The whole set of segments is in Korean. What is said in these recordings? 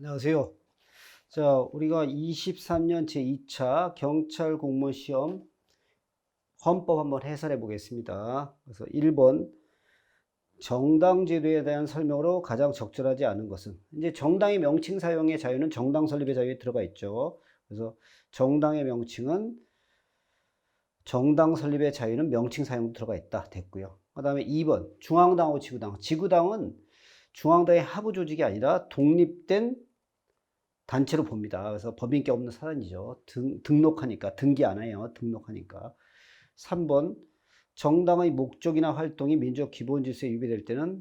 안녕하세요. 자, 우리가 23년 제2차 경찰 공무원 시험 헌법 한번 해설해 보겠습니다. 그래서 1번 정당 제도에 대한 설명으로 가장 적절하지 않은 것은, 이제 정당의 명칭 사용의 자유는 정당 설립의 자유에 들어가 있죠. 그래서 정당의 명칭은 정당 설립의 자유는 명칭 사용도 들어가 있다. 됐고요. 그다음에 2번 중앙당하고 지구당. 지구당은 중앙당의 하부 조직이 아니라 독립된 단체로 봅니다. 그래서 법인격 없는 사단이죠. 등록하니까, 등기 안 해요. 등록하니까. 3번, 정당의 목적이나 활동이 민족 기본 질서에 위배될 때는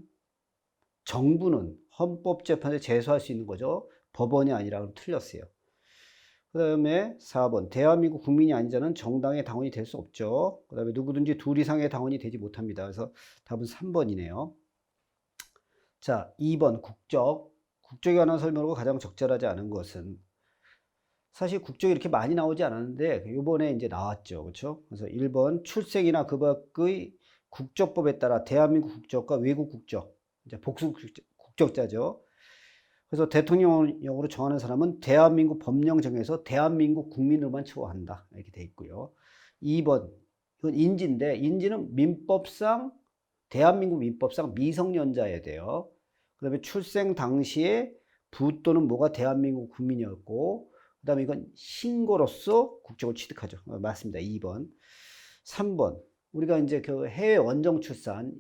정부는 헌법재판에 제소할 수 있는 거죠. 법원이 아니라. 그럼 틀렸어요. 그 다음에 4번, 대한민국 국민이 아닌 자는 정당의 당원이 될 수 없죠. 그 다음에 누구든지 둘 이상의 당원이 되지 못합니다. 그래서 답은 3번이네요. 자, 2번, 국적. 국적에 관한 설명으로 가장 적절하지 않은 것은, 사실 국적이 이렇게 많이 나오지 않았는데 요번에 이제 나왔죠. 그렇죠? 그래서 1번 출생이나 그 밖의 국적법에 따라 대한민국 국적과 외국 국적, 이제 복수 국적자죠. 그래서 대통령령으로 정하는 사람은 대한민국 법령 정에서 대한민국 국민으로만 처우한다. 이렇게 돼 있고요. 2번, 이건 인지인데, 인지는 민법상, 대한민국 민법상 미성년자여야 돼요. 그 다음에 출생 당시에 부 또는 모가 대한민국 국민이었고, 그 다음에 이건 신고로서 국적을 취득하죠. 맞습니다. 2번. 3번. 우리가 이제 그 해외 원정 출산,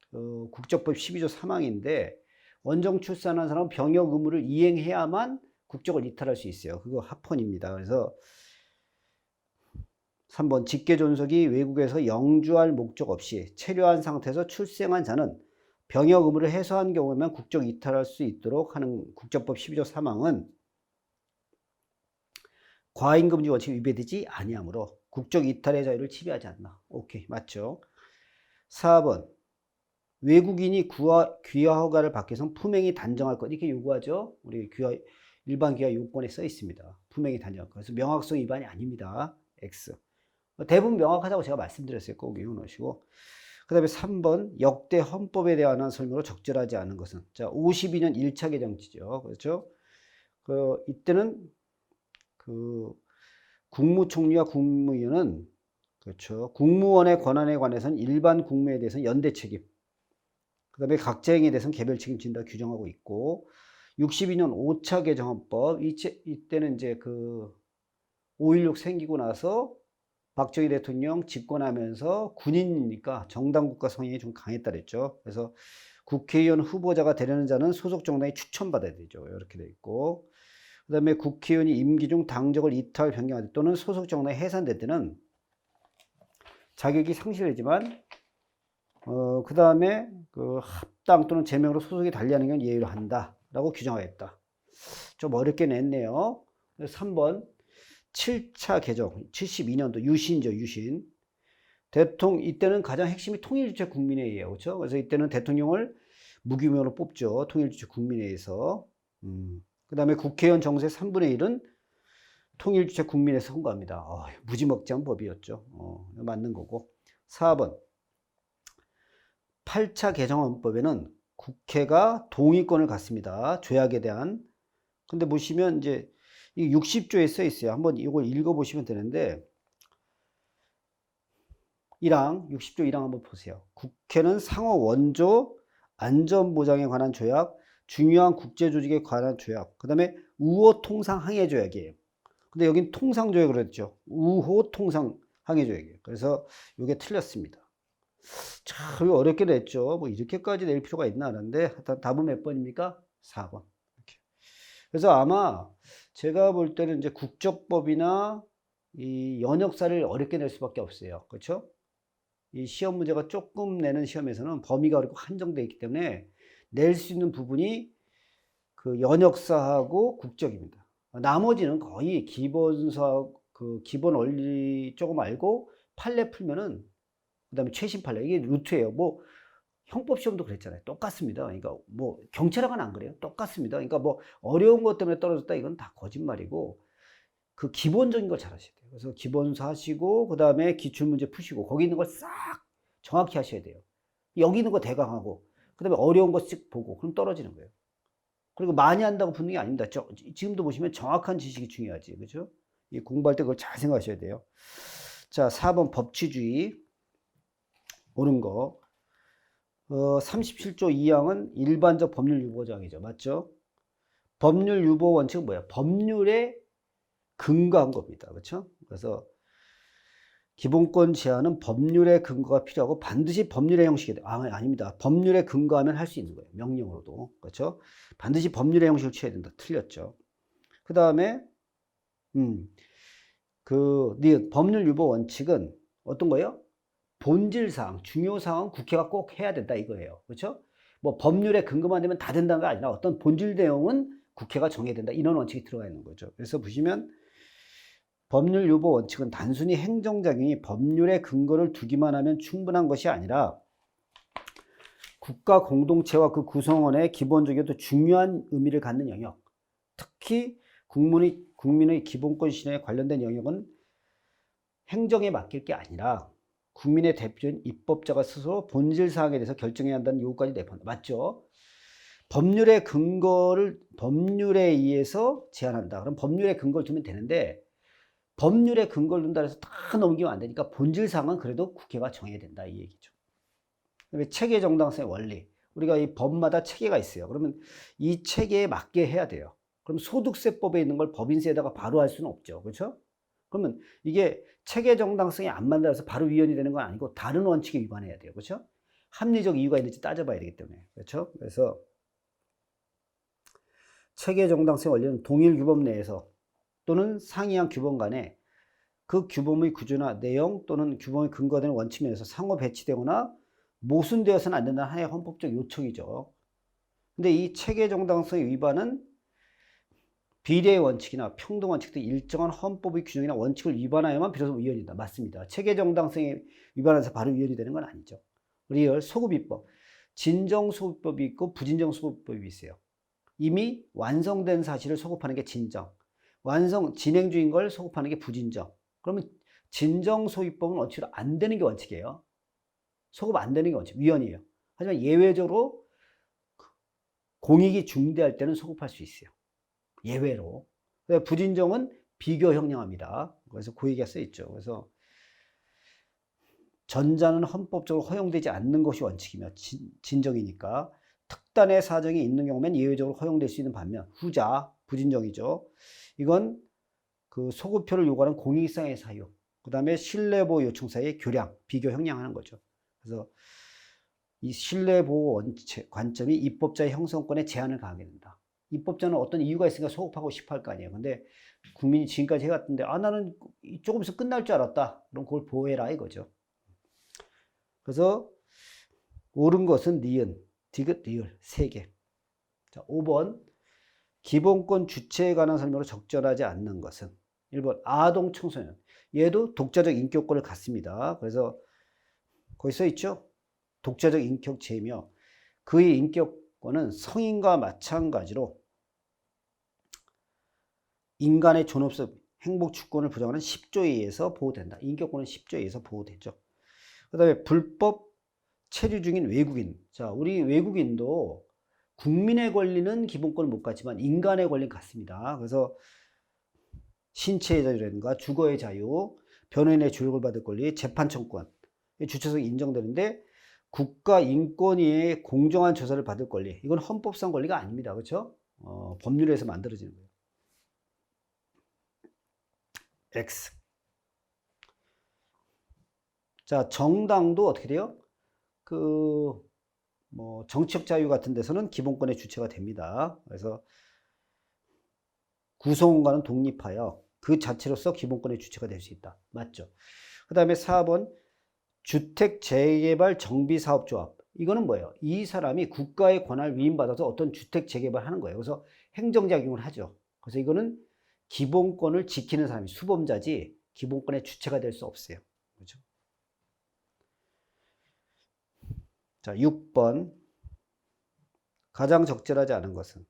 국적법 12조 3항인데, 원정 출산한 사람은 병역 의무를 이행해야만 국적을 이탈할 수 있어요. 그거 합헌입니다. 그래서 3번 직계 존속이 외국에서 영주할 목적 없이 체류한 상태에서 출생한 자는 병역 의무를 해소한 경우에만 국적 이탈할 수 있도록 하는 국적법 12조 3항은 과잉금지 원칙이 위배되지 아니하므로 국적 이탈의 자유를 침해하지 않나. 오케이, 맞죠? 4번 외국인이 귀화 허가를 받기 위해서는 품행이 단정할 것, 이렇게 요구하죠. 우리 일반 귀화 요건에 써 있습니다. 품행이 단정할 것. 그래서 명확성 위반이 아닙니다. X. 대부분 명확하다고 제가 말씀드렸어요. 꼭 외워놓으시고. 그 다음에 3번 역대 헌법에 대한 설명으로 적절하지 않은 것은, 자, 52년 1차 개정지죠. 그렇죠? 이때는 국무총리와 국무위원은, 그렇죠, 국무원의 권한에 관해서는 일반 국무에 대해서는 연대 책임, 그 다음에 각자 행위에 대해서는 개별 책임진다 규정하고 있고, 62년 5차 개정헌법, 이때는 이제 5.16 생기고 나서 박정희 대통령 집권하면서 군인이니까 정당국가 성향이 좀 강했다 그랬죠. 그래서 국회의원 후보자가 되려는 자는 소속 정당에 추천받아야 되죠. 이렇게 돼 있고, 그 다음에 국회의원이 임기 중 당적을 이탈 변경할 때 또는 소속 정당이 해산될 때는 자격이 상실되지만, 그 다음에 합당 또는 제명으로 소속이 달리하는 경우 예외로 한다라고 규정하겠다. 좀 어렵게 냈네요. 3번 7차 개정 72년도 유신이죠. 유신. 이때는 가장 핵심이 통일주체 국민회의예요. 그렇죠? 그래서 이때는 대통령을 무기명으로 뽑죠. 통일주체 국민회의에서. 그 다음에 국회의원 정수의 3분의 1은 통일주체 국민회에서 선거합니다. 무지막지한 법이었죠. 맞는 거고. 4번 8차 개정헌법에는 국회가 동의권을 갖습니다. 조약에 대한. 근데 보시면 이제 이 60조에 써 있어요. 한번 이걸 읽어보시면 되는데, 60조 1항 한번 보세요. 국회는 상호 원조 안전보장에 관한 조약, 중요한 국제조직에 관한 조약, 그 다음에 우호 통상 항해 조약이에요. 근데 여긴 통상 조약으로 했죠. 우호 통상 항해 조약이에요. 그래서 이게 틀렸습니다. 참 어렵게 냈죠. 뭐 이렇게까지 낼 필요가 있나 하는데, 답은 몇 번입니까? 4번. 이렇게. 그래서 아마 제가 볼 때는 이제 국적법이나 이 연역사를 어렵게 낼 수밖에 없어요. 그렇죠? 이 시험 문제가 조금 내는 시험에서는 범위가 어렵고 한정되어 있기 때문에 낼 수 있는 부분이 연역사하고 국적입니다. 나머지는 거의 기본서, 기본 원리 조금 알고 판례 풀면은, 그 다음에 최신 판례, 이게 루트예요. 뭐 형법 시험도 그랬잖아요. 똑같습니다. 그러니까 뭐 경찰학은 안 그래요. 똑같습니다. 그러니까 뭐 어려운 것 때문에 떨어졌다, 이건 다 거짓말이고, 기본적인 걸 잘 하셔야 돼요. 그래서 기본서 하시고, 그 다음에 기출문제 푸시고, 거기 있는 걸 싹 정확히 하셔야 돼요. 여기 있는 거 대강하고, 그 다음에 어려운 거 쓱 보고, 그럼 떨어지는 거예요. 그리고 많이 한다고 붙는 게 아닙니다. 지금도 보시면 정확한 지식이 중요하지. 그죠? 이 공부할 때 그걸 잘 생각하셔야 돼요. 자, 4번 법치주의. 옳은 거. 37조 2항은 일반적 법률 유보정이죠. 맞죠? 법률 유보 원칙은 뭐야? 법률에 근거한 겁니다. 그렇죠? 그래서 기본권 제한은 법률의 근거가 필요하고 반드시 법률의 형식이 아닙니다. 법률에 근거하면 할 수 있는 거예요. 명령으로도. 그렇죠? 반드시 법률의 형식을 취해야 된다. 틀렸죠. 그 다음에 법률 유보 원칙은 어떤 거예요? 본질사항, 중요사항은 국회가 꼭 해야 된다 이거예요. 그렇죠? 뭐 법률에 근거만 되면 다 된다는 게 아니라 어떤 본질 내용은 국회가 정해야 된다. 이런 원칙이 들어가 있는 거죠. 그래서 보시면 법률 유보 원칙은 단순히 행정작용이 법률에 근거를 두기만 하면 충분한 것이 아니라 국가 공동체와 그 구성원의 기본적이어도 중요한 의미를 갖는 영역, 특히 국민의 기본권 실현에 관련된 영역은 행정에 맡길 게 아니라 국민의 대표인 입법자가 스스로 본질사항에 대해서 결정해야 한다는 요구까지 내포한다. 맞죠? 법률의 근거를 법률에 의해서 제한한다. 그럼 법률의 근거를 두면 되는데 법률의 근거를 둔다 해서 다 넘기면 안 되니까 본질사항은 그래도 국회가 정해야 된다 이 얘기죠. 체계 정당성의 원리. 우리가 이 법마다 체계가 있어요. 그러면 이 체계에 맞게 해야 돼요. 그럼 소득세법에 있는 걸 법인세에다가 바로 할 수는 없죠. 그렇죠? 그러면 이게 체계 정당성이 안 만들어서 바로 위헌이 되는 건 아니고 다른 원칙에 위반해야 돼요. 그렇죠? 합리적 이유가 있는지 따져봐야 되기 때문에. 그렇죠? 그래서 체계 정당성의 원리는 동일 규범 내에서 또는 상이한 규범 간에 그 규범의 구조나 내용 또는 규범의 근거되는 원칙 면에서 상호 배치되거나 모순되어서는 안 된다는 하나의 헌법적 요청이죠. 근데 이 체계 정당성의 위반은 비례의 원칙이나 평등 원칙 등 일정한 헌법의 규정이나 원칙을 위반하여만 비로소 위헌이다. 맞습니다. 체계 정당성에 위반해서 바로 위헌이 되는 건 아니죠. 리얼 소급입법. 진정 소급법이 있고 부진정 소급법이 있어요. 이미 완성된 사실을 소급하는 게 진정. 진행 중인 걸 소급하는 게 부진정. 그러면 진정 소급법은 원칙으로 안 되는 게 원칙이에요. 소급 안 되는 게 원칙, 위헌이에요. 하지만 예외적으로 공익이 중대할 때는 소급할 수 있어요. 예외로. 부진정은 비교 형량합니다. 그래서 그 얘기가 써있죠. 그래서 전자는 헌법적으로 허용되지 않는 것이 원칙이며 진정이니까 특단의 사정이 있는 경우면 예외적으로 허용될 수 있는 반면 후자, 부진정이죠. 이건 그 소급표를 요구하는 공익상의 사유, 그 다음에 신뢰보호 요청 사이의 교량, 비교 형량하는 거죠. 그래서 이 신뢰보호 관점이 입법자의 형성권에 제한을 가하게 된다. 입법자는 어떤 이유가 있으니까 소급하고 싶어 할 거 아니에요. 근데 국민이 지금까지 해왔던데 나는 조금 있으면 끝날 줄 알았다. 그럼 그걸 보호해라 이거죠. 그래서 옳은 것은 니은, 디귿, 리을 3개. 자, 5번 기본권 주체에 관한 설명으로 적절하지 않는 것은 1번 아동 청소년. 얘도 독자적 인격권을 갖습니다. 그래서 거기 써있죠. 독자적 인격체이며 그의 인격권은 성인과 마찬가지로 인간의 존엄성, 행복 주권을 보장하는 10조에 의해서 보호된다. 인격권은 10조에 의해서 보호되죠. 그 다음에 불법 체류 중인 외국인. 자, 우리 외국인도 국민의 권리는 기본권을 못 갖지만 인간의 권리는 갖습니다. 그래서 신체의 자유라든가 주거의 자유, 변호인의 조력을 받을 권리, 재판 청구권, 주체성이 인정되는데 국가인권위의 공정한 조사를 받을 권리. 이건 헌법상 권리가 아닙니다. 그렇죠? 법률에서 만들어지는 거예요. X. 자, 정당도 어떻게 돼요? 정치적 자유 같은 데서는 기본권의 주체가 됩니다. 그래서 구성원과는 독립하여 그 자체로서 기본권의 주체가 될 수 있다. 맞죠? 그 다음에 4번 주택 재개발 정비사업조합. 이거는 뭐예요? 이 사람이 국가의 권한을 위임받아서 어떤 주택 재개발을 하는 거예요. 그래서 행정작용을 하죠. 그래서 이거는 기본권을 지키는 사람이 수범자지 기본권의 주체가 될 수 없어요. 그렇죠? 자, 6번 가장 적절하지 않은 것은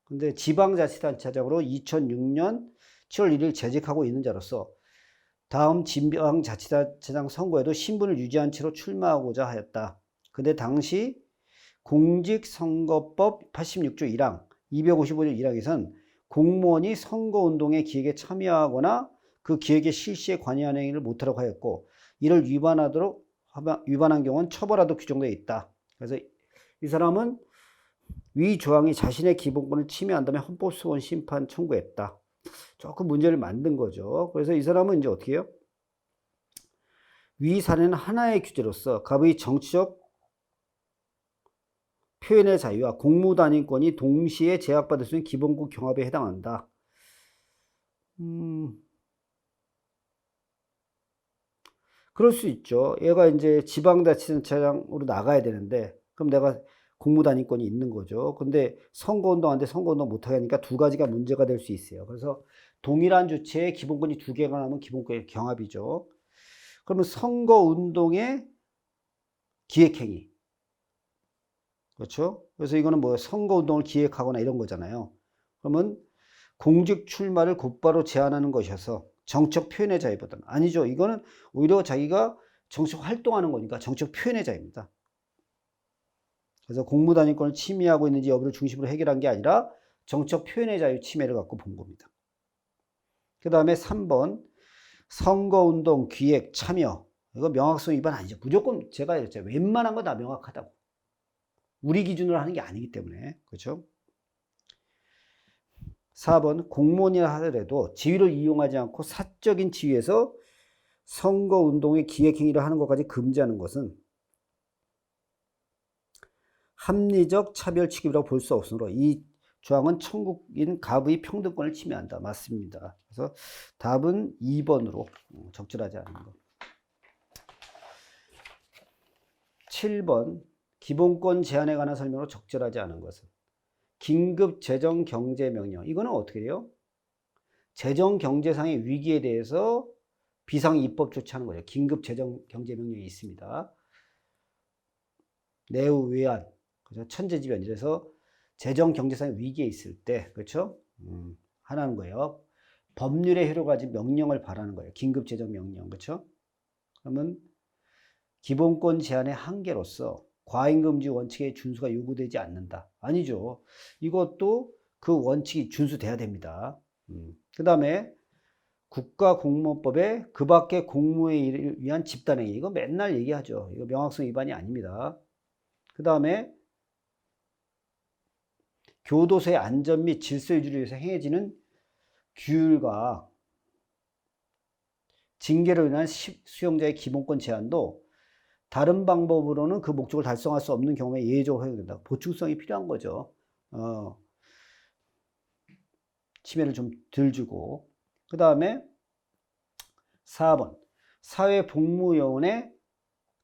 근데 지방자치단체장으로 2006년 7월 1일 재직하고 있는 자로서 다음 지방자치단체장 선거에도 신분을 유지한 채로 출마하고자 하였다. 근데 당시 공직선거법 86조 1항, 255조 1항에선 공무원이 선거운동의 기획에 참여하거나 그 기획의 실시에 관여하는 행위를 못하라고 하였고, 이를 위반한 경우는 처벌하도록 규정되어 있다. 그래서 이 사람은 위 조항이 자신의 기본권을 침해한다며 헌법소원 심판 청구했다. 조금 문제를 만든 거죠. 그래서 이 사람은 이제 어떻게 해요? 위 사례는 하나의 규제로서 갑의 정치적 표현의 자유와 공무단임권이 동시에 제약받을 수 있는 기본권 경합에 해당한다. 그럴 수 있죠. 얘가 이제 지방자치단체장으로 나가야 되는데, 그럼 내가 공무단임권이 있는 거죠. 근데 선거운동하는데 선거운동 못하게 하니까 두 가지가 문제가 될 수 있어요. 그래서 동일한 주체에 기본권이 두 개가 나면 기본권의 경합이죠. 그러면 선거운동의 기획행위. 그렇죠? 그래서 이거는 뭐 선거운동을 기획하거나 이런 거잖아요. 그러면 공직 출마를 곧바로 제한하는 것이어서 정책 표현의 자유보다는 아니죠. 이거는 오히려 자기가 정책 활동하는 거니까 정책 표현의 자유입니다. 그래서 공무단임권을 침해하고 있는지 여부를 중심으로 해결한 게 아니라 정책 표현의 자유 침해를 갖고 본 겁니다. 그 다음에 3번 선거운동 기획 참여. 이거 명확성 위반 아니죠. 무조건 제가 이랬죠. 웬만한 거 다 명확하다고. 우리 기준으로 하는 게 아니기 때문에. 그렇죠? 4번 공무원이라 하더라도 지위를 이용하지 않고 사적인 지위에서 선거운동의 기획행위를 하는 것까지 금지하는 것은 합리적 차별 취급이라고 볼 수 없으므로 이 조항은 천국인 갑의 평등권을 침해한다. 맞습니다. 그래서 답은 2번으로 적절하지 않은 것. 7번 기본권 제한에 관한 설명으로 적절하지 않은 것은 긴급 재정 경제 명령. 이거는 어떻게 돼요? 재정 경제상의 위기에 대해서 비상 입법 조치하는 거죠. 긴급 재정 경제 명령이 있습니다. 내후 외환, 그죠? 천재지변. 이래서 재정 경제상의 위기에 있을 때, 그렇죠? 하라는 거예요. 법률의 효력을 가진 명령을 바라는 거예요. 긴급 재정 명령, 그렇죠? 그러면 기본권 제한의 한계로서 과잉금지 원칙의 준수가 요구되지 않는다. 아니죠. 이것도 그 원칙이 준수돼야 됩니다. 그 다음에 국가공무원법에 그 밖의 공무에 위한 집단행위. 이거 맨날 얘기하죠. 이거 명확성 위반이 아닙니다. 그 다음에 교도소의 안전 및 질서 유지를 위해서 행해지는 규율과 징계로 인한 수용자의 기본권 제한도 다른 방법으로는 그 목적을 달성할 수 없는 경우에 예외적으로 허용된다. 보충성이 필요한 거죠. 침해를 좀 덜 주고. 그 다음에 4번 사회복무요원의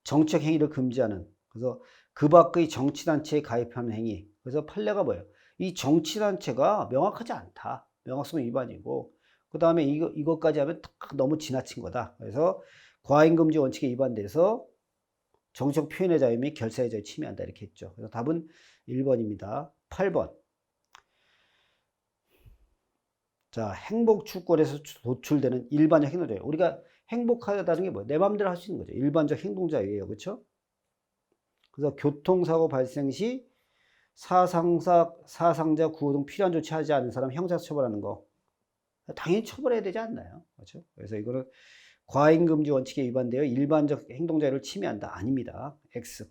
정책 행위를 금지하는, 그래서 그 밖의 정치단체에 가입하는 행위. 그래서 판례가 뭐예요? 이 정치단체가 명확하지 않다. 명확성 위반이고, 그 다음에 이것까지 하면 너무 지나친 거다. 그래서 과잉금지 원칙에 위반돼서 정책 표현의 자유 및 결사의 자유 침해한다. 이렇게 했죠. 그래서 답은 1번입니다. 8번. 자, 행복 추구권에서 도출되는 일반적 행동자유. 우리가 행복하다는 게 뭐예요? 내 마음대로 할 수 있는 거죠. 일반적 행동자유예요. 그렇죠? 그래서 교통사고 발생 시 사상자 구호 등 필요한 조치하지 않은 사람 형사적 처벌하는 거. 당연히 처벌해야 되지 않나요? 그렇죠? 그래서 이거는 과잉금지 원칙에 위반되어 일반적 행동자유를 침해한다. 아닙니다. X.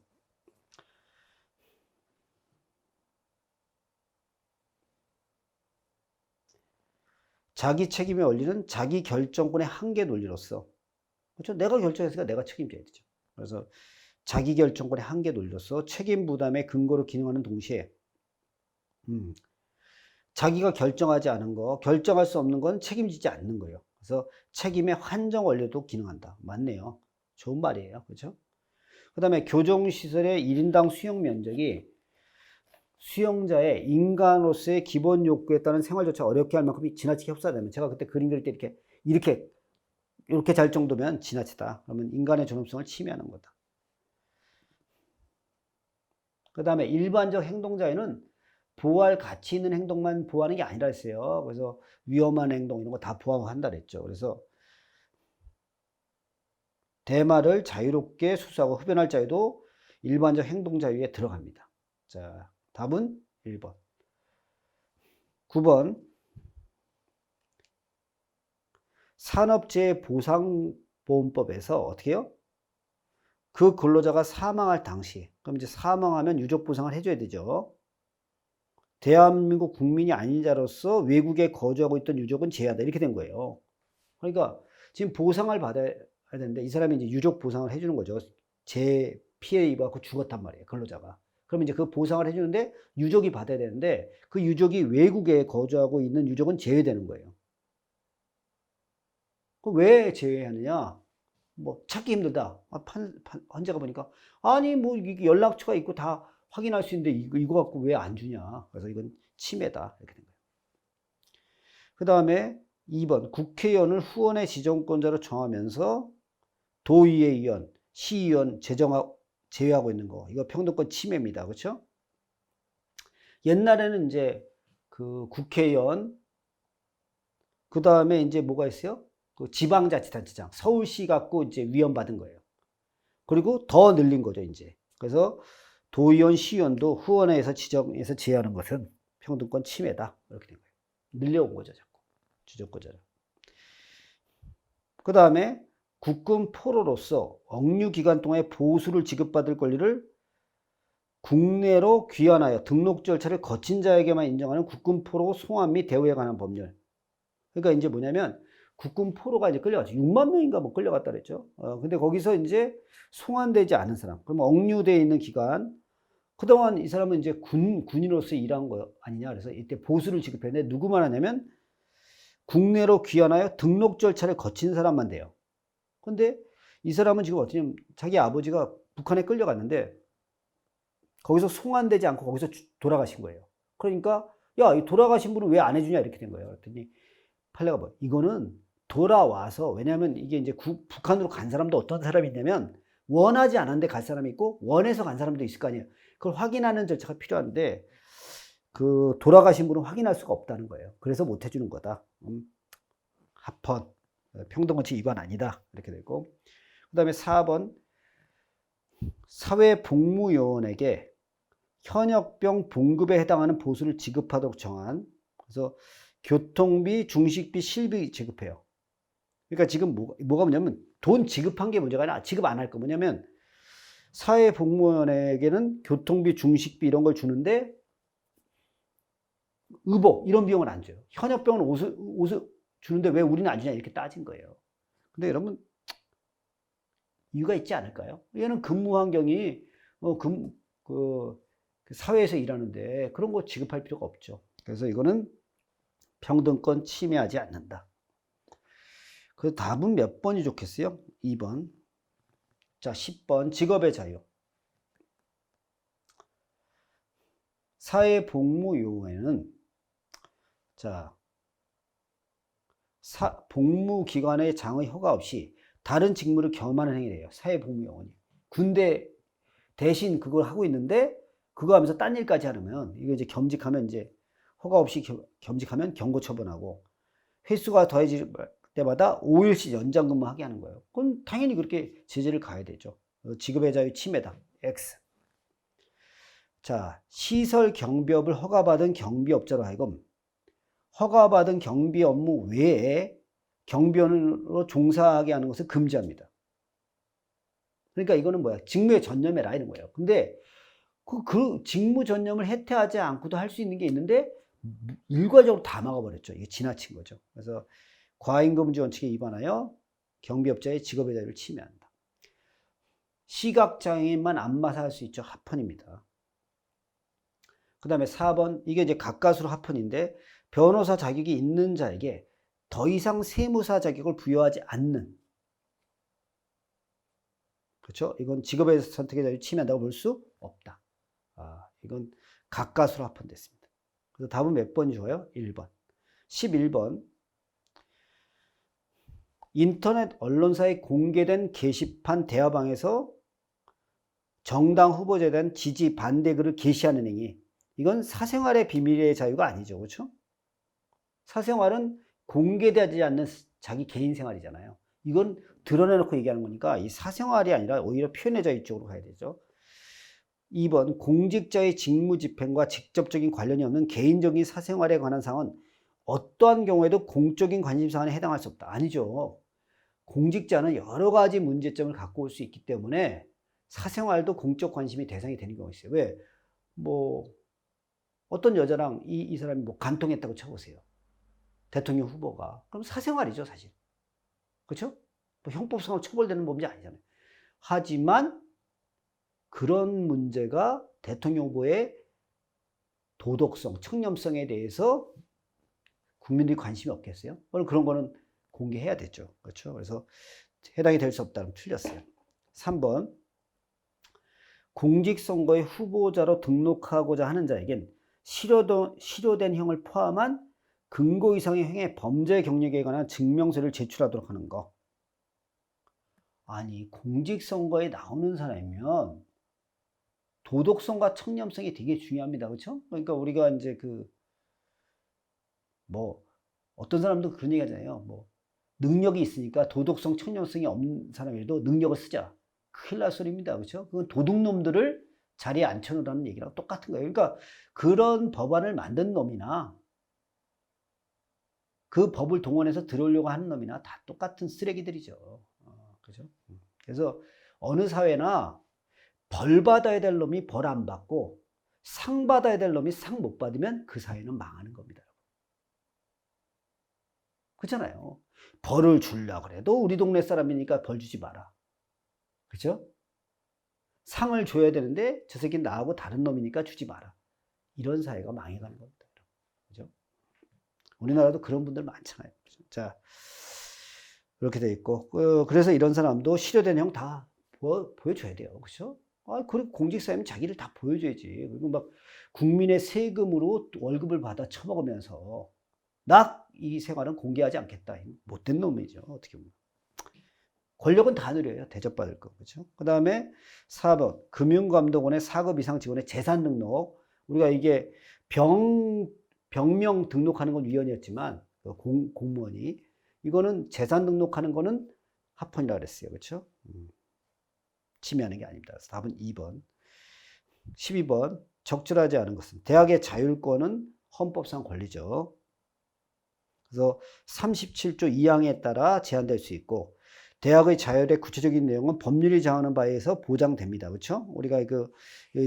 자기 책임의 원리는 자기 결정권의 한계 논리로서, 그렇죠? 내가 결정했으니까 내가 책임져야 되죠. 그래서 자기 결정권의 한계 논리로서 책임 부담의 근거로 기능하는 동시에 자기가 결정하지 않은 거, 결정할 수 없는 건 책임지지 않는 거예요. 그래서 책임의 환정 원리도 기능한다. 맞네요. 좋은 말이에요. 그렇죠? 그 다음에 교정시설의 1인당 수용 면적이 수용자의 인간으로서의 기본 욕구에 따른 생활조차 어렵게 할 만큼 지나치게 협소하다면, 제가 그때 그림 그릴 때 이렇게 잘 정도면 지나치다. 그러면 인간의 존엄성을 침해하는 거다. 그 다음에 일반적 행동자유는 보호할 가치 있는 행동만 보호하는 게 아니라 했어요. 그래서 위험한 행동 이런 거 다 보호한다 그랬죠. 그래서 대마를 자유롭게 수수하고 흡연할 자유도 일반적 행동 자유에 들어갑니다. 자, 답은 1번. 9번. 산업재해보상보험법에서 어떻게 해요? 그 근로자가 사망할 당시, 그럼 이제 사망하면 유족 보상을 해줘야 되죠. 대한민국 국민이 아닌 자로서 외국에 거주하고 있던 유족은 제외하다. 이렇게 된 거예요. 그러니까 지금 보상을 받아야 되는데 이 사람이 이제 유족 보상을 해주는 거죠. 재 피해 입어갖고 죽었단 말이에요. 근로자가. 그러면 이제 그 보상을 해주는데 유족이 받아야 되는데 그 유족이 외국에 거주하고 있는 유족은 제외되는 거예요. 그럼 왜 제외하느냐? 뭐 찾기 힘들다. 환자가 보니까 아니 뭐 이게 연락처가 있고 다 확인할 수 있는데 이거 갖고 왜 안 주냐? 그래서 이건 침해다. 이렇게 된 거예요. 그 다음에 2번 국회의원을 후원의 지정권자로 정하면서 도의회 의원, 시의원 제외하고 있는 거. 이거 평등권 침해입니다. 그렇죠? 옛날에는 이제 그 국회의원 그 다음에 이제 뭐가 있어요? 그 지방자치단체장, 서울시 갖고 이제 위헌받은 거예요. 그리고 더 늘린 거죠, 이제. 그래서 도의원, 시의원도 후원회에서 지정해서 제외하는 것은 평등권 침해다. 이렇게 된 거예요. 늘려온 거죠, 자꾸. 주정권자를. 그 다음에 국군 포로로서 억류 기간 동안에 보수를 지급받을 권리를 국내로 귀환하여 등록 절차를 거친 자에게만 인정하는 국군 포로 송환 및 대우에 관한 법률. 그러니까 이제 뭐냐면 국군 포로가 이제 끌려갔죠. 6만 명인가 뭐 끌려갔다 그랬죠. 근데 거기서 이제 송환되지 않은 사람. 그러면 억류되어 있는 기간. 그동안 이 사람은 이제 군인으로서 일한 거 아니냐. 그래서 이때 보수를 지급했는데 누구만 하냐면 국내로 귀환하여 등록 절차를 거친 사람만 돼요. 근데 이 사람은 지금 어떠냐면 자기 아버지가 북한에 끌려갔는데 거기서 송환되지 않고 거기서 돌아가신 거예요. 그러니까 야, 이 돌아가신 분은 왜 안 해주냐 이렇게 된 거예요. 그랬더니 판례가 뭐 이거는 돌아와서 왜냐하면 이게 이제 북한으로 간 사람도 어떤 사람이 있냐면 원하지 않았는데 갈 사람이 있고 원해서 간 사람도 있을 거 아니에요. 그걸 확인하는 절차가 필요한데 그 돌아가신 분은 확인할 수가 없다는 거예요. 그래서 못 해주는 거다. 합헌 평등원칙 위반 아니다 이렇게 되고 그 다음에 4번 사회복무요원에게 현역병 봉급에 해당하는 보수를 지급하도록 정한 그래서 교통비, 중식비, 실비 지급해요. 그러니까 지금 뭐가 뭐냐면 돈 지급한 게 문제가 아니라 지급 안 할 거 뭐냐면 사회복무원에게는 교통비, 중식비 이런 걸 주는데 의복 이런 비용을 안 줘요. 현역병은 옷을 주는데 왜 우리는 안 주냐 이렇게 따진 거예요. 근데 여러분 이유가 있지 않을까요? 얘는 근무 환경이 그 사회에서 일하는데 그런 거 지급할 필요가 없죠. 그래서 이거는 평등권 침해하지 않는다. 그 답은 몇 번이 좋겠어요? 2번. 자, 10번 직업의 자유. 사회복무요원에는 자, 복무기관의 장의 허가 없이 다른 직무를 겸하는 행위래요. 사회복무요원이. 군대 대신 그걸 하고 있는데 그거 하면서 딴 일까지 하려면 이거 이제 겸직하면 이제 허가 없이 겸직하면 경고 처분하고 횟수가 더해질 때마다 5일씩 연장 근무하게 하는 거예요. 그건 당연히 그렇게 제재를 가야 되죠. 직업의 자유 침해다. X. 자, 시설 경비업을 허가받은 경비업자로 하여금 허가받은 경비 업무 외에 경비원으로 종사하게 하는 것을 금지합니다. 그러니까 이거는 뭐야? 직무에 전념해라 이런 거예요. 근데 그 직무 전념을 해태하지 않고도 할 수 있는 게 있는데 일괄적으로 다 막아버렸죠. 이게 지나친 거죠. 그래서 과잉금지 원칙에 위반하여 경비업자의 직업의 자유를 침해한다. 시각장애인만 안마사 할 수 있죠. 합헌입니다. 그 다음에 4번 이게 이제 가까스로 합헌인데 변호사 자격이 있는 자에게 더 이상 세무사 자격을 부여하지 않는 그렇죠? 이건 직업의 선택의 자유를 침해한다고 볼 수 없다. 이건 가까스로 합헌됐습니다. 그래서 답은 몇 번이 좋아요? 1번. 11번 인터넷 언론사에 공개된 게시판 대화방에서 정당 후보자에 대한 지지 반대 글을 게시하는 행위 이건 사생활의 비밀의 자유가 아니죠. 그렇죠? 사생활은 공개되지 않는 자기 개인 생활이잖아요. 이건 드러내놓고 얘기하는 거니까 이 사생활이 아니라 오히려 표현의 자유 쪽으로 가야 되죠. 2번 공직자의 직무 집행과 직접적인 관련이 없는 개인적인 사생활에 관한 사항은 어떠한 경우에도 공적인 관심사안에 해당할 수 없다. 아니죠. 공직자는 여러 가지 문제점을 갖고 올 수 있기 때문에 사생활도 공적 관심이 대상이 되는 경우가 있어요. 왜? 뭐 어떤 여자랑 이 사람이 뭐 간통했다고 쳐보세요. 대통령 후보가. 그럼 사생활이죠, 사실. 그렇죠? 뭐 형법상으로 처벌되는 범죄 아니잖아요. 하지만 그런 문제가 대통령 후보의 도덕성, 청렴성에 대해서 국민들이 관심이 없겠어요? 그런 거는 공개해야 되죠. 그렇죠? 그래서 해당이 될 수 없다면 틀렸어요. 3번 공직선거에 후보자로 등록하고자 하는 자에겐 실효된 형을 포함한 근거 이상의 행위 범죄 경력에 관한 증명서를 제출하도록 하는 거. 아니 공직선거에 나오는 사람이면 도덕성과 청렴성이 되게 중요합니다. 그렇죠? 그러니까 우리가 이제 어떤 사람도 그런 얘기 하잖아요. 능력이 있으니까 도덕성, 청렴성이 없는 사람이라도 능력을 쓰자. 큰일 날 소리입니다. 그렇죠? 그건 도둑놈들을 자리에 앉혀놓으라는 얘기랑 똑같은 거예요. 그러니까 그런 법안을 만든 놈이나 그 법을 동원해서 들어오려고 하는 놈이나 다 똑같은 쓰레기들이죠. 그죠? 그래서 어느 사회나 벌 받아야 될 놈이 벌 안 받고 상 받아야 될 놈이 상 못 받으면 그 사회는 망하는 겁니다. 그렇잖아요. 벌을 주려고 그래도 우리 동네 사람이니까 벌 주지 마라. 그죠? 상을 줘야 되는데 저 새끼는 나하고 다른 놈이니까 주지 마라. 이런 사회가 망해가는 겁니다. 그죠? 우리나라도 그런 분들 많잖아요. 자, 이렇게 돼 있고, 그래서 이런 사람도 실효된 형 다 보여줘야 돼요. 그죠? 그리고 공직사회면 자기를 다 보여줘야지. 그리고 막 국민의 세금으로 월급을 받아 처먹으면서 나 이 생활은 공개하지 않겠다. 못된 놈이죠. 어떻게 보면. 권력은 다 누려요. 대접받을 거. 그렇죠? 그 다음에 4번 금융감독원의 4급 이상 직원의 재산 등록. 우리가 이게 병명 등록하는 건 위헌이었지만 공무원이 이거는 재산 등록하는 거는 합헌이라고 그랬어요. 그렇죠? 침해하는 게 아닙니다. 그래서 답은 2번. 12번 적절하지 않은 것은 대학의 자율권은 헌법상 권리죠. 그래서 37조 2항에 따라 제한될 수 있고 대학의 자율의 구체적인 내용은 법률이 정하는 바에 의해서 보장됩니다. 그렇죠? 우리가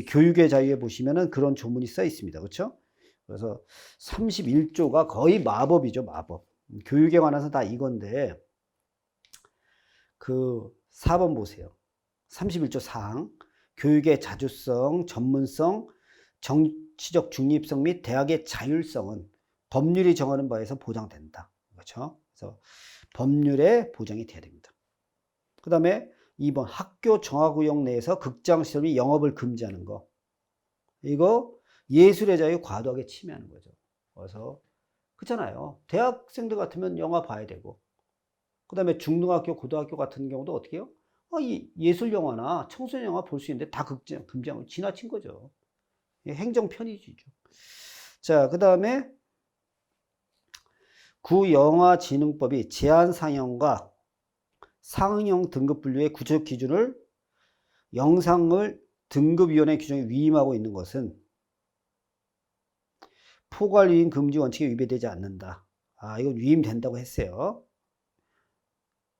교육의 자유에 보시면은 그런 조문이 써 있습니다. 그렇죠? 그래서 31조가 거의 마법이죠, 마법. 교육에 관해서 다 이건데 4번 보세요. 31조 4항 교육의 자주성, 전문성, 정치적 중립성 및 대학의 자율성은 법률이 정하는 바에서 보장된다. 그렇죠? 그래서 법률에 보장이 돼야 됩니다. 그 다음에 2번 학교 정화구역 내에서 극장시설이 영업을 금지하는 거. 이거 예술의 자유 과도하게 침해하는 거죠. 그래서 그렇잖아요. 대학생들 같으면 영화 봐야 되고 그 다음에 중등학교, 고등학교 같은 경우도 어떻게 해요? 이 예술 영화나 청소년 영화 볼 수 있는데 다 금지하고 지나친 거죠. 행정 편의주의죠. 자, 그 다음에 구영화진흥법이 제한 상영과 상영 등급 분류의 구체적 기준을 영상을 등급위원회 규정에 위임하고 있는 것은 포괄 위임 금지 원칙에 위배되지 않는다. 이건 위임된다고 했어요.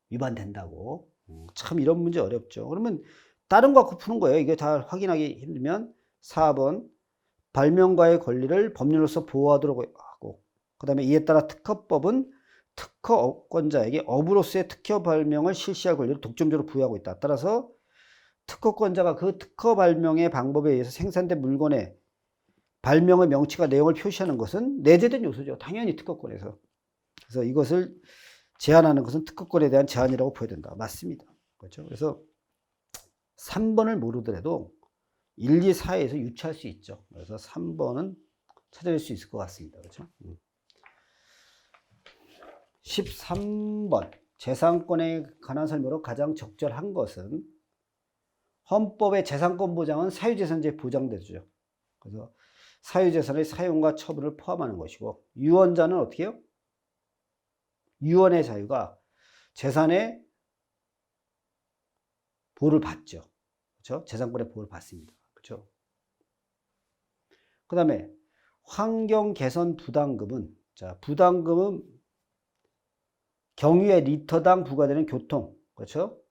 위반된다고. 참 이런 문제 어렵죠. 그러면 다른 거 갖고 푸는 거예요. 이게 다 확인하기 힘들면 4번 발명가의 권리를 법률로서 보호하도록 하고 그 다음에 이에 따라 특허법은 특허권자에게 업으로서의 특허 발명을 실시할 권리를 독점적으로 부여하고 있다. 따라서 특허권자가 그 특허 발명의 방법에 의해서 생산된 물건의 발명의 명칭과 내용을 표시하는 것은 내재된 요소죠. 당연히 특허권에서. 그래서 이것을 제한하는 것은 특허권에 대한 제한이라고 보여야 된다. 맞습니다. 그렇죠? 그래서 3번을 모르더라도 1, 2, 4에서 유추할 수 있죠. 그래서 3번은 찾아낼 수 있을 것 같습니다. 그렇죠? 13번 재산권에 관한 설명으로 가장 적절한 것은 헌법의 재산권 보장은 사유재산제에 보장되죠. 그래서 사유재산의 사용과 처분을 포함하는 것이고 유언자는 어떻게 해요? 유언의 자유가 재산의 보호를 받죠. 그렇죠? 재산권의 보호를 받습니다. 그렇죠? 그 다음에 환경 개선 부담금은, 자, 부담금은 경유의 리터당 부과되는 교통, 그렇죠?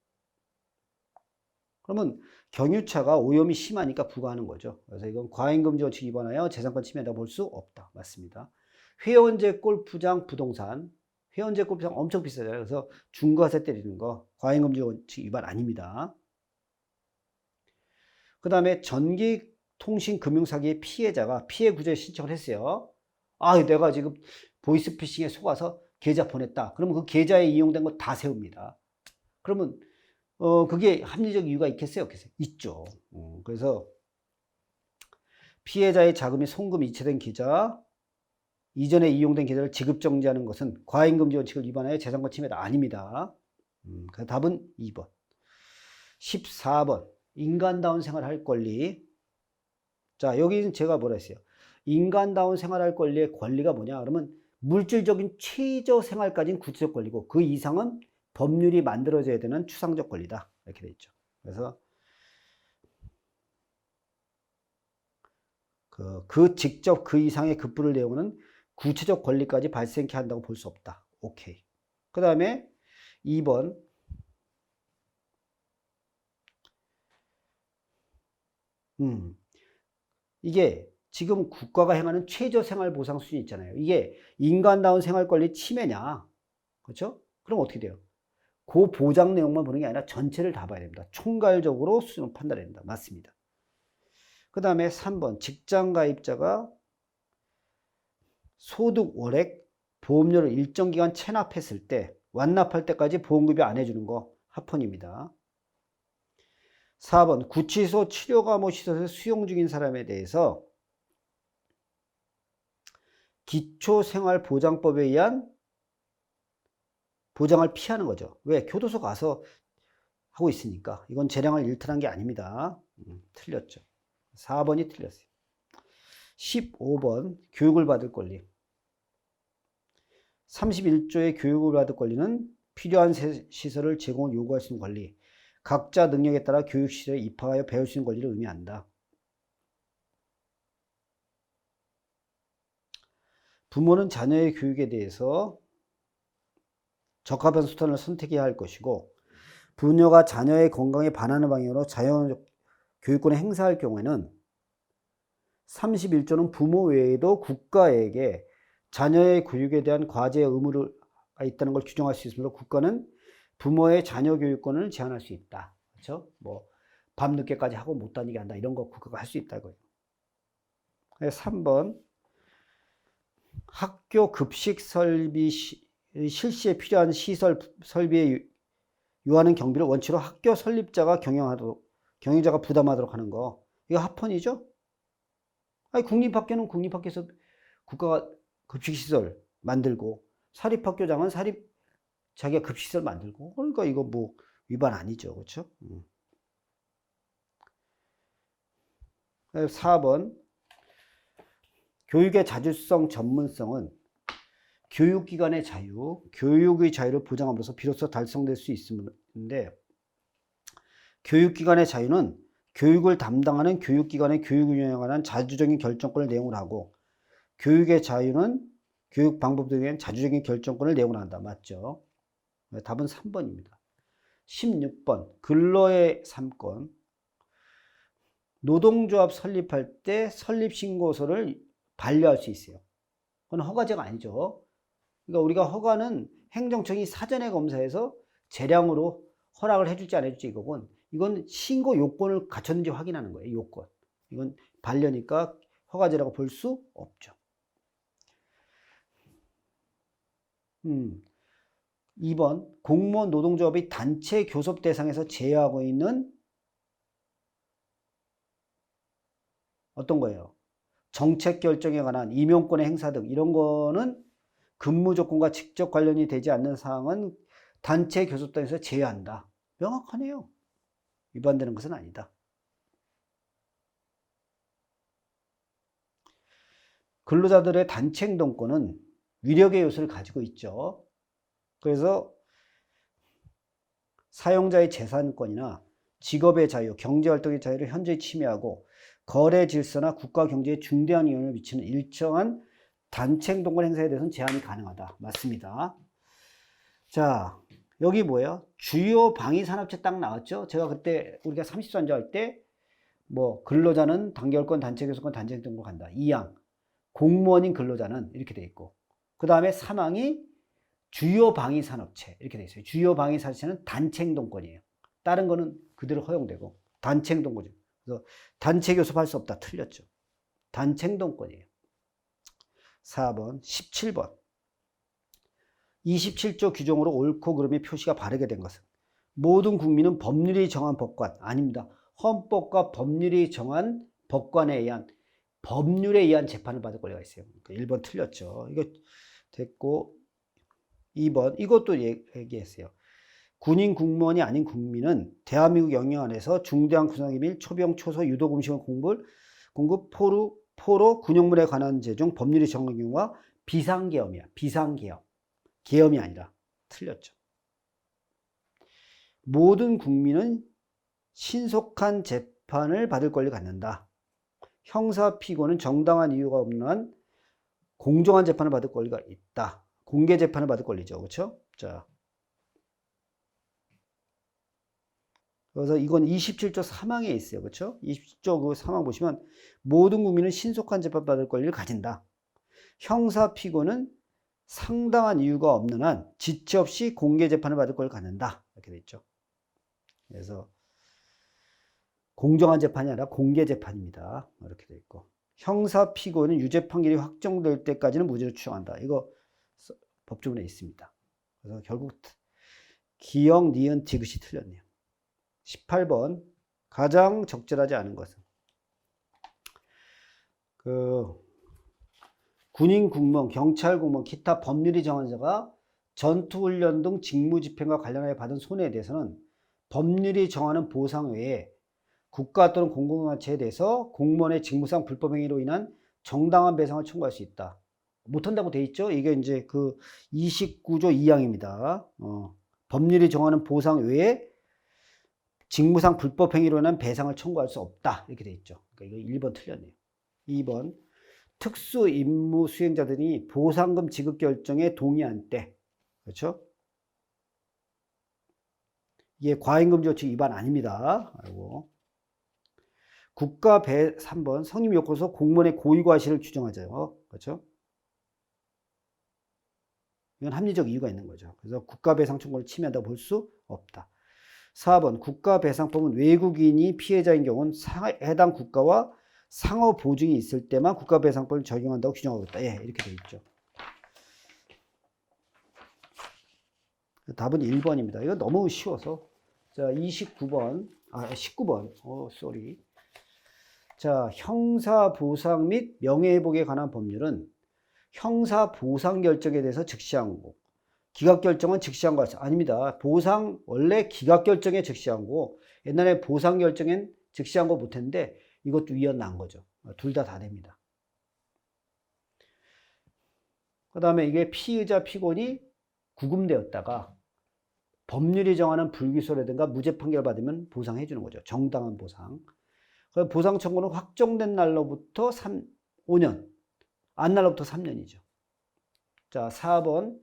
그러면 경유차가 오염이 심하니까 부과하는 거죠. 그래서 이건 과잉금지 원칙 위반하여 재산권 침해다 볼 수 없다. 맞습니다. 회원제 골프장 부동산, 회원제 골프장 엄청 비싸잖아요. 그래서 중과세 때리는 거 과잉금지 원칙 위반 아닙니다. 그 다음에 전기통신금융사기의 피해자가 피해 구제 신청을 했어요. 아, 내가 지금 보이스피싱에 속아서 계좌 보냈다. 그러면 그 계좌에 이용된 거 다 세웁니다. 그러면 그게 합리적 이유가 있겠어요? 없겠어요? 있죠. 그래서 피해자의 자금이 송금이 이체된 계좌, 이전에 이용된 계좌를 지급정지하는 것은 과잉금지 원칙을 위반하여 재산권 침해가 아닙니다. 그 답은 2번. 14번. 인간다운 생활할 권리. 자, 여기는 제가 뭐라 했어요? 인간다운 생활할 권리의 권리가 뭐냐? 그러면 물질적인 최저 생활까지는 구체적 권리고 그 이상은 법률이 만들어져야 되는 추상적 권리다. 이렇게 돼 있죠. 그래서 직접 그 이상의 급부를 내용은 구체적 권리까지 발생케 한다고 볼 수 없다. 오케이. 그 다음에 2번. 이게 지금 국가가 행하는 최저 생활 보상 수준 있잖아요. 이게 인간다운 생활 권리 침해냐? 그렇죠? 그럼 어떻게 돼요? 그 보장 내용만 보는 게 아니라 전체를 다 봐야 됩니다. 총괄적으로 수준을 판단해야 됩니다. 맞습니다. 그 다음에 3번. 직장 가입자가 소득 월액 보험료를 일정 기간 체납했을 때 완납할 때까지 보험급여 안 해주는 거 합헌입니다. 4번. 구치소 치료감호 시설에서 수용 중인 사람에 대해서 기초생활보장법에 의한 보장을 피하는 거죠. 왜? 교도소 가서 하고 있으니까. 이건 재량을 일탈한 게 아닙니다. 틀렸죠. 4번이 틀렸어요. 15번. 교육을 받을 권리. 31조의 교육을 받을 권리는 필요한 시설을 제공을 요구할 수 있는 권리, 각자 능력에 따라 교육시설에 입학하여 배울 수 있는 권리를 의미한다. 부모는 자녀의 교육에 대해서 적합한 수단을 선택해야 할 것이고, 부모가 자녀의 건강에 반하는 방향으로 자유적 교육권을 행사할 경우에는 31조는 부모 외에도 국가에게 자녀의 교육에 대한 과제 의무가 있다는 걸 규정할 수 있으므로 국가는 부모의 자녀 교육권을 제한할 수 있다. 그렇죠? 뭐 밤늦게까지 하고 못 다니게 한다. 이런 거 국가가 할 수 있다 이거예요. 3번. 학교 급식 설비 실시에 필요한 시설 설비에 요하는 경비를 원칙으로 학교 설립자가 경영자가 부담하도록 하는 거. 이거 합헌이죠? 아니, 국립학교는 국립학교에서 국가가 급식시설 만들고, 사립학교장은 자기가 급식시설 만들고, 그러니까 이거 뭐 위반 아니죠. 그렇죠? 4번. 교육의 자주성 전문성은 교육기관의 자유, 교육의 자유를 보장함으로써 비로소 달성될 수 있는데, 교육기관의 자유는 교육을 담당하는 교육기관의 교육 운영에 관한 자주적인 결정권을 내용으로 하고, 교육의 자유는 교육 방법 등에 대한 자주적인 결정권을 내용으로 한다. 맞죠? 답은 3번입니다. 16번. 근로의 3권. 노동조합 설립할 때 설립신고서를 반려할 수 있어요. 그건 허가제가 아니죠. 그러니까 우리가 허가는 행정청이 사전에 검사해서 재량으로 허락을 해줄지 안 해줄지 이건 신고 요건을 갖췄는지 확인하는 거예요. 요건. 이건 반려니까 허가제라고 볼 수 없죠. 2번. 공무원 노동조합이 단체 교섭 대상에서 제외하고 있는 어떤 거예요? 정책 결정에 관한 임용권의 행사 등 이런 거는 근무 조건과 직접 관련이 되지 않는 사항은 단체 교섭단에서 제외한다. 명확하네요. 위반되는 것은 아니다. 근로자들의 단체 행동권은 위력의 요소를 가지고 있죠. 그래서 사용자의 재산권이나 직업의 자유, 경제활동의 자유를 현저히 침해하고 거래 질서나 국가 경제에 중대한 영향을 미치는 일정한 단체 행동권 행사에 대해서는 제한이 가능하다. 맞습니다. 자, 여기 뭐예요? 주요 방위 산업체 딱 나왔죠? 제가 그때 우리가 30산조 할 때 뭐 근로자는 단결권, 단체 교섭권, 단체 행동권 간다. 2항. 공무원인 근로자는 이렇게 돼 있고. 그 다음에 3항이 주요 방위 산업체 이렇게 돼 있어요. 주요 방위 산업체는 단체 행동권이에요. 다른 거는 그대로 허용되고 단체 행동권이죠. 그래서 단체 교섭할 수 없다. 틀렸죠. 단체 행동권이에요. 4번, 17번. 27조 규정으로 옳고 그름의 표시가 바르게 된 것은 모든 국민은 법률이 정한 법관 아닙니다. 헌법과 법률이 정한 법관에 의한 법률에 의한 재판을 받을 권리가 있어요. 1번 틀렸죠. 이거 됐고 2번 이것도 얘기했어요. 군인 공무원이 아닌 국민은 대한민국 영역 안에서 중대한 구성기밀 초병 초소 유도 금식을 공급 포로 군용물에 관한 제중 법률이 정한 경우가 비상계엄이야. 비상계엄. 계엄이 아니라 틀렸죠. 모든 국민은 신속한 재판을 받을 권리를 갖는다. 형사 피고는 정당한 이유가 없는 한 공정한 재판을 받을 권리가 있다. 공개 재판을 받을 권리죠. 그렇죠? 자. 그래서 이건 27조 3항에 있어요. 그렇죠? 27조 그 3항 보시면 모든 국민은 신속한 재판 받을 권리를 가진다. 형사 피고는 상당한 이유가 없는 한 지체 없이 공개 재판을 받을 권리를 갖는다. 이렇게 돼 있죠. 그래서 공정한 재판이 아니라 공개 재판입니다. 이렇게 돼 있고. 형사 피고는 유죄 판결이 확정될 때까지는 무죄를 추정한다. 이거 법조문에 있습니다. 그래서 결국 기역, 니은, 디귿이 틀렸네요. 18번 가장 적절하지 않은 것은 군인 공무원, 경찰 공무원, 기타 법률이 정한 자가 전투훈련 등 직무집행과 관련하여 받은 손해에 대해서는 법률이 정하는 보상 외에 국가 또는 공공단체에 대해서 공무원의 직무상 불법행위로 인한 정당한 배상을 청구할 수 있다. 못한다고 돼 있죠? 이게 이제 그 29조 2항입니다. 법률이 정하는 보상 외에 직무상 불법행위로 인한 배상을 청구할 수 없다. 이렇게 돼 있죠. 그러니까 이거 1번 틀렸네요. 2번 특수 임무 수행자들이 보상금 지급 결정에 동의한 때, 그렇죠? 이게 과잉금 조치 위반 아닙니다. 아이고. 3번 성립 요건서 공무원의 고의과실을 규정하죠. 그렇죠? 이건 합리적 이유가 있는 거죠. 그래서 국가배상 청구를 침해한다고 볼 수 없다. 4번 국가배상법은 외국인이 피해자인 경우는 해당 국가와 상호 보증이 있을 때만 국가배상법을 적용한다고 규정하고 있다. 예, 이렇게 되어 있죠. 답은 1번입니다. 이거 너무 쉬워서. 자, 19번. 쏘리. 자, 형사보상 및 명예회복에 관한 법률은 형사보상 결정에 대해서 즉시한 거고, 기각결정은 즉시한 거 아닙니다. 보상, 원래 기각결정에 즉시한 거고, 옛날에 보상 결정엔 즉시한 거 못했는데, 이것도 위헌 난 거죠. 둘 다 됩니다. 그 다음에 이게 피의자, 피고인이 구금되었다가 법률이 정하는 불기소라든가 무죄 판결 받으면 보상해 주는 거죠. 정당한 보상. 보상 청구는 확정된 날로부터 5년, 안 날로부터 3년이죠. 자, 4번.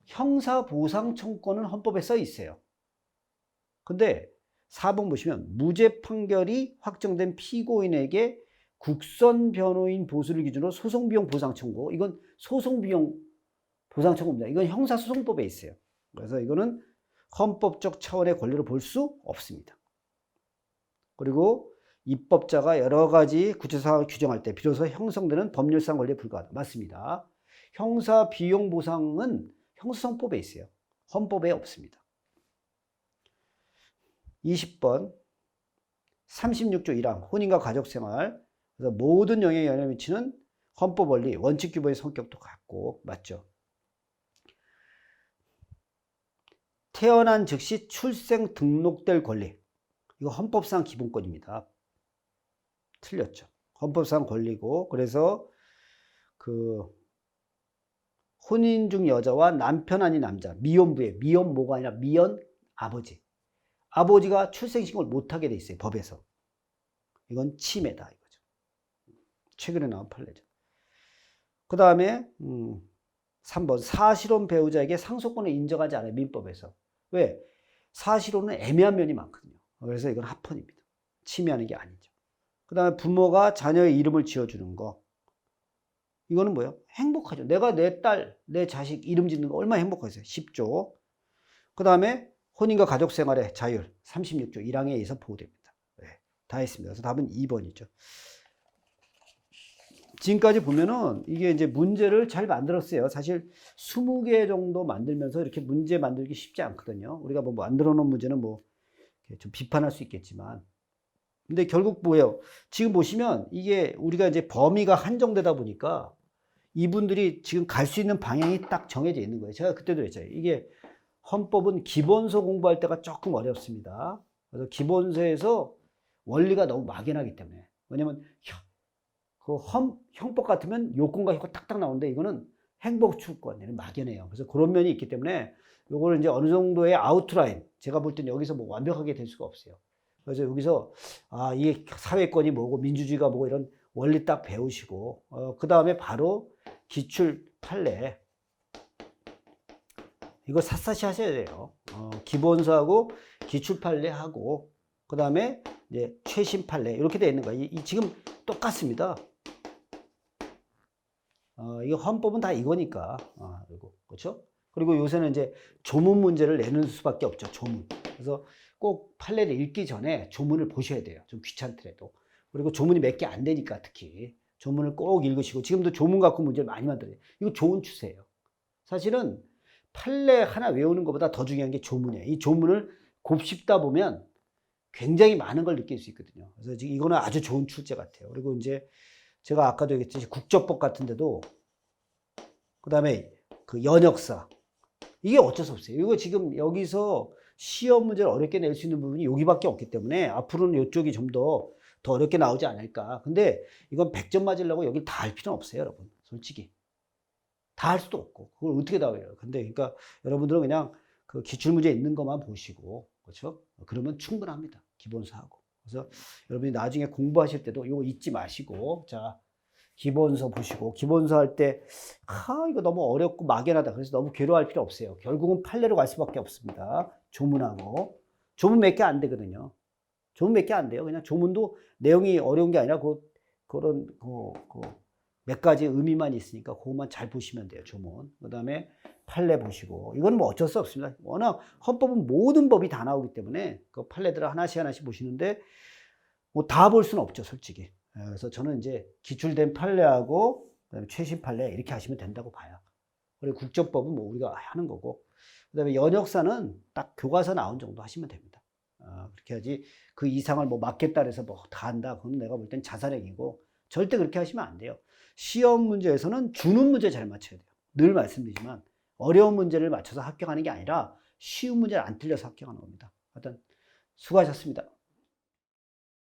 형사보상 청구권은 헌법에 써 있어요. 근데 4번 보시면 무죄 판결이 확정된 피고인에게 국선 변호인 보수를 기준으로 소송비용 보상 청구. 이건 소송비용 보상 청구입니다. 이건 형사소송법에 있어요. 그래서 이거는 헌법적 차원의 권리로 볼 수 없습니다. 그리고 입법자가 여러 가지 구체사항을 규정할 때 비로소 형성되는 법률상 권리에 불과하다. 맞습니다. 형사 비용 보상은 형사소송법에 있어요. 헌법에 없습니다. 20번 36조 1항 혼인과 가족생활. 그래서 모든 영역에 영향을 미치는 헌법 원리, 원칙 규범의 성격도 같고 맞죠. 태어난 즉시 출생 등록될 권리. 이거 헌법상 기본권입니다. 틀렸죠. 헌법상 권리고 그래서 혼인 중 여자와 남편 아닌 남자, 미혼부의 미혼모가 아니라 미혼 아버지. 아버지가 출생신고를 못하게 돼 있어요. 법에서. 이건 침해다 이거죠. 최근에 나온 판례죠. 그 다음에 3번 사실혼 배우자에게 상속권을 인정하지 않아요. 민법에서. 왜? 사실혼은 애매한 면이 많거든요. 그래서 이건 합헌입니다. 침해하는 게 아니죠. 그 다음에 부모가 자녀의 이름을 지어주는 거. 이거는 뭐예요? 행복하죠. 내가 내 딸, 내 자식 이름 짓는 거 얼마나 행복하겠어요. 10조. 그 다음에 혼인과 가족생활의 자율 36조 1항에 의해서 보호됩니다. 네, 다 했습니다. 그래서 답은 2번이죠. 지금까지 보면은 이게 이제 문제를 잘 만들었어요. 사실 20개 정도 만들면서 이렇게 문제 만들기 쉽지 않거든요. 우리가 뭐 만들어 놓은 문제는 뭐 좀 비판할 수 있겠지만. 근데 결국 뭐예요? 지금 보시면 이게 우리가 이제 범위가 한정되다 보니까 이분들이 지금 갈 수 있는 방향이 딱 정해져 있는 거예요. 제가 그때도 그랬잖아요. 이게 헌법은 기본서 공부할 때가 조금 어렵습니다. 그래서 기본서에서 원리가 너무 막연하기 때문에. 왜냐면 그 형법 같으면 요건과 효과 딱딱 나오는데 이거는 행복추구권 막연해요. 그래서 그런 면이 있기 때문에 요거를 이제 어느 정도의 아웃라인, 제가 볼 때는 여기서 뭐 완벽하게 될 수가 없어요. 그래서 여기서 이게 사회권이 뭐고 민주주의가 뭐고 이런 원리 딱 배우시고 그 다음에 바로 기출 판례 이거 샅샅이 하셔야 돼요. 기본서하고 기출 판례하고 그 다음에 이제 최신 판례 이렇게 되어 있는 거예요. 지금 똑같습니다. 이거 헌법은 다 이거니까. 그렇죠? 그리고 요새는 이제 조문 문제를 내는 수밖에 없죠. 조문. 그래서 꼭 판례를 읽기 전에 조문을 보셔야 돼요. 좀 귀찮더라도. 그리고 조문이 몇 개 안 되니까 특히 조문을 꼭 읽으시고 지금도 조문 갖고 문제를 많이 만들어요. 이거 좋은 추세예요. 사실은 판례 하나 외우는 것보다 더 중요한 게 조문이에요. 이 조문을 곱씹다 보면 굉장히 많은 걸 느낄 수 있거든요. 그래서 지금 이거는 아주 좋은 출제 같아요. 그리고 이제 제가 아까도 얘기했듯이 국적법 같은 데도 그 다음에 그 연역사 이게 어쩔 수 없어요. 이거 지금 여기서 시험 문제를 어렵게 낼 수 있는 부분이 여기밖에 없기 때문에 앞으로는 이쪽이 좀 더 어렵게 나오지 않을까. 근데 이건 100점 맞으려고 여기 다 할 필요는 없어요, 여러분. 솔직히. 다 할 수도 없고. 그걸 어떻게 다 해요. 근데 그러니까 여러분들은 그냥 그 기출문제 있는 것만 보시고, 그렇죠? 그러면 충분합니다. 기본서하고. 그래서 여러분이 나중에 공부하실 때도 이거 잊지 마시고, 자, 기본서 보시고, 기본서 할 때, 이거 너무 어렵고 막연하다. 그래서 너무 괴로워할 필요 없어요. 결국은 판례로 갈 수밖에 없습니다. 조문하고. 조문 몇 개 안 되거든요. 조문 몇 개 안 돼요. 그냥 조문도 내용이 어려운 게 아니라 그런 몇 가지 의미만 있으니까 그것만 잘 보시면 돼요. 조문. 그 다음에 판례 보시고. 이건 뭐 어쩔 수 없습니다. 워낙 헌법은 모든 법이 다 나오기 때문에 그 판례들을 하나씩 보시는데 뭐 다 볼 수는 없죠, 솔직히. 그래서 저는 이제 기출된 판례하고 그다음에 최신 판례 이렇게 하시면 된다고 봐요. 그리고 국적법은 뭐 우리가 하는 거고. 그다음에 연역사는 딱 교과서 나온 정도 하시면 됩니다. 그렇게 하지 그 이상을 뭐 맞겠다 그래서 뭐 다 한다. 그건 내가 볼 땐 자살행위고 절대 그렇게 하시면 안 돼요. 시험 문제에서는 주는 문제 잘 맞춰야 돼요. 늘 말씀드리지만 어려운 문제를 맞춰서 합격하는 게 아니라 쉬운 문제를 안 틀려서 합격하는 겁니다. 하여튼 수고하셨습니다.